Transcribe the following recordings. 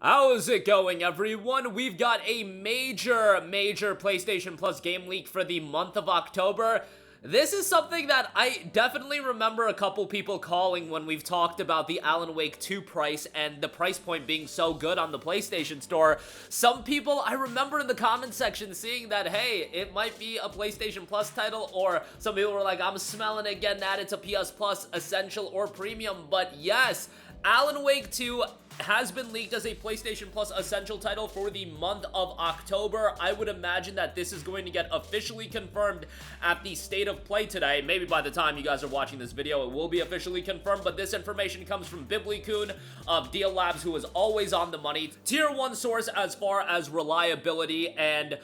How's it going, everyone? We've got a major PlayStation Plus game leak for the month of October. This is something that I definitely remember a couple people calling when we've talked about the Alan Wake 2 price and the price point being so good on the PlayStation Store. Some people, I remember in the comment section seeing that, hey, it might be a PlayStation Plus title, or some people were like, I'm smelling it, getting added to PS Plus Essential or Premium. But yes, Alan Wake 2 has been leaked as a PlayStation Plus Essential title for the month of October. I would imagine that this is going to get officially confirmed at the State of Play today. Maybe by the time you guys are watching this video, it will be officially confirmed, but this information comes from Biblikun of Deal Labs, who is always on the money. Tier 1 source as far as reliability, and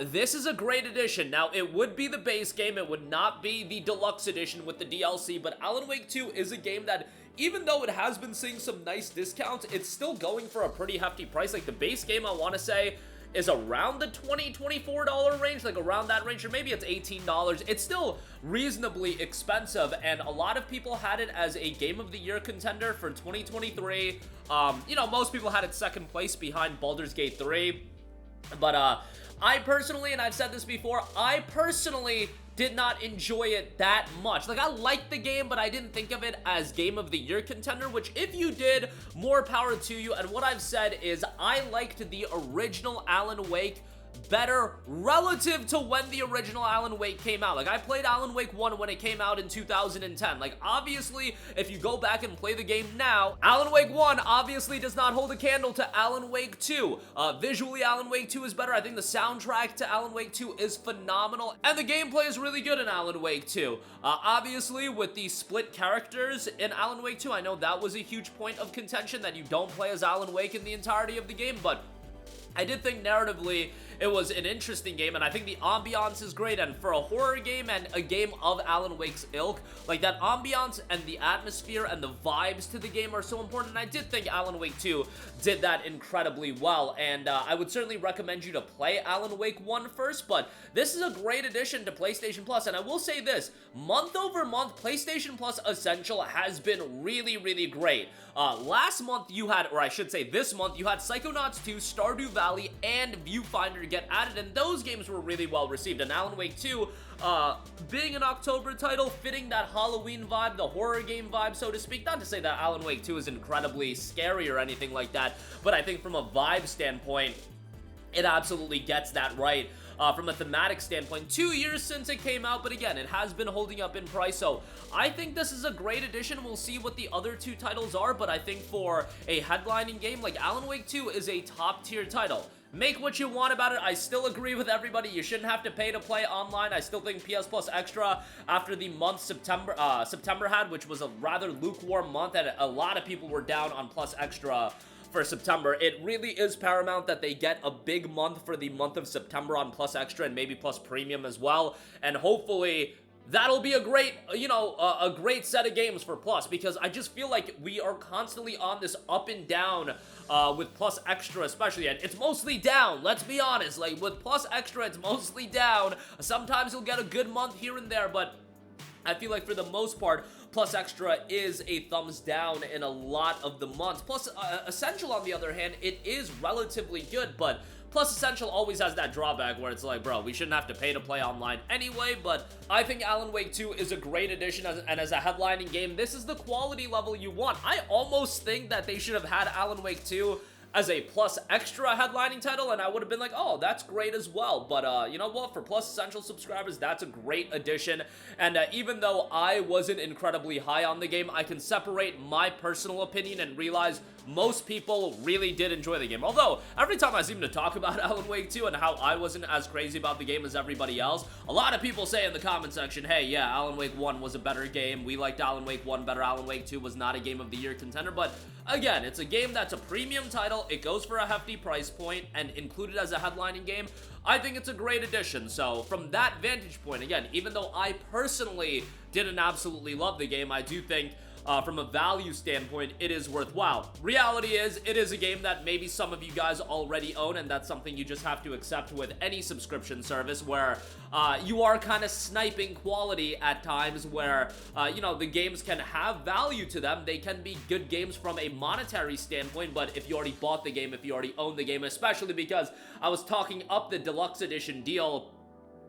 this is a great edition. Now, it would be the base game. It would not be the deluxe edition with the DLC, but Alan Wake 2 is a game that, even though it has been seeing some nice discounts, it's still going for a pretty hefty price. Like, the base game, I want to say, is around the $20, $24 range, like around that range, or maybe it's $18. It's still reasonably expensive, and a lot of people had it as a Game of the Year contender for 2023. You know, most people had it second place behind Baldur's Gate 3, but I personally, and I've said this before, I personally did not enjoy it that much. Like, I liked the game, but I didn't think of it as Game of the Year contender, which if you did, more power to you. And what I've said is I liked the original Alan Wake better relative to when the original Alan Wake came out. Like, I played Alan Wake 1 when it came out in 2010. Like, obviously, if you go back and play the game now, Alan Wake 1 obviously does not hold a candle to Alan Wake 2. Visually, Alan Wake 2 is better. I think the soundtrack to Alan Wake 2 is phenomenal, and the gameplay is really good in Alan Wake 2. Obviously, with the split characters in Alan Wake 2, I know that was a huge point of contention, that you don't play as Alan Wake in the entirety of the game, but I did think narratively it was an interesting game, and I think the ambiance is great. And for a horror game and a game of Alan Wake's ilk, like, that ambiance and the atmosphere and the vibes to the game are so important, and I did think Alan Wake 2 did that incredibly well. And I would certainly recommend you to play Alan Wake 1 first, but this is a great addition to PlayStation Plus. And I will say this, month over month, PlayStation Plus Essential has been really great. Last month you had, or I should say this month, you had Psychonauts 2, Stardew Valley, and Viewfinder get added, and those games were really well received. And Alan Wake 2, being an October title, fitting that Halloween vibe, the horror game vibe, so to speak. Not to say that Alan Wake 2 is incredibly scary or anything like that, but I think from a vibe standpoint, it absolutely gets that right. From a thematic standpoint, 2 years since it came out, but again, it has been holding up in price, so I think this is a great addition. We'll see what the other two titles are, but I think for a headlining game, like, Alan Wake 2 is a top-tier title. Make what you want about it. I still agree with everybody. You shouldn't have to pay to play online. I still think PS Plus Extra, after the month September had, which was a rather lukewarm month, and a lot of people were down on Plus Extra for September, it really is paramount that they get a big month for the month of September on Plus Extra and maybe Plus Premium as well. And hopefully that'll be a great, you know, a great set of games for Plus, because I just feel like we are constantly on this up and down with Plus Extra especially, and it's mostly down, let's be honest. Like, with Plus Extra, it's mostly down. Sometimes you'll get a good month here and there, but I feel like for the most part, Plus Extra is a thumbs down in a lot of the months. Plus Essential, on the other hand, it is relatively good, but Plus Essential always has that drawback where it's like, bro, we shouldn't have to pay to play online anyway. But I think Alan Wake 2 is a great addition, and as a headlining game, this is the quality level you want. I almost think that they should have had Alan Wake 2 as a Plus Extra headlining title, and I would have been like, oh, that's great as well. But you know what, for Plus Essential subscribers, that's a great addition. And even though I wasn't incredibly high on the game, I can separate my personal opinion and realize most people really did enjoy the game. Although, every time I seem to talk about Alan Wake 2 and how I wasn't as crazy about the game as everybody else, a lot of people say in the comment section, hey, yeah, Alan Wake 1 was a better game. We liked Alan Wake 1 better. Alan Wake 2 was not a Game of the Year contender. But again, it's a game that's a premium title. It goes for a hefty price point, and included as a headlining game, I think it's a great addition. So from that vantage point, again, even though I personally didn't absolutely love the game, I do think from a value standpoint, it is worthwhile. Reality is, it is a game that maybe some of you guys already own, and that's something you just have to accept with any subscription service where you are kind of sniping quality at times where, you know, the games can have value to them. They can be good games from a monetary standpoint, but if you already bought the game, if you already own the game, especially because I was talking up the deluxe edition deal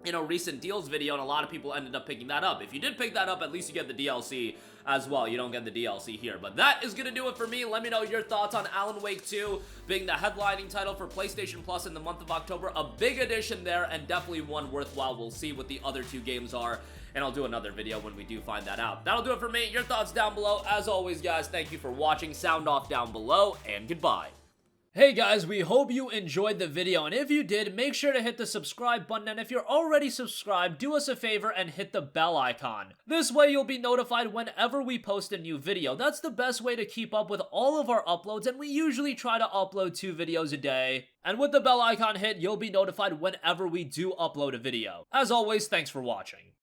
in a recent deals video, and a lot of people ended up picking that up. If you did pick that up, at least you get the DLC as well. You don't get the DLC here. But that is going to do it for me. Let me know your thoughts on Alan Wake 2 being the headlining title for PlayStation Plus in the month of October. A big addition there, and definitely one worthwhile. We'll see what the other two games are, and I'll do another video when we do find that out. That'll do it for me. Your thoughts down below. As always, guys, thank you for watching. Sound off down below, and goodbye. Hey guys, we hope you enjoyed the video, and if you did, make sure to hit the subscribe button, and if you're already subscribed, do us a favor and hit the bell icon. This way you'll be notified whenever we post a new video. That's the best way to keep up with all of our uploads, and we usually try to upload 2 videos a day. And with the bell icon hit, you'll be notified whenever we do upload a video. As always, thanks for watching.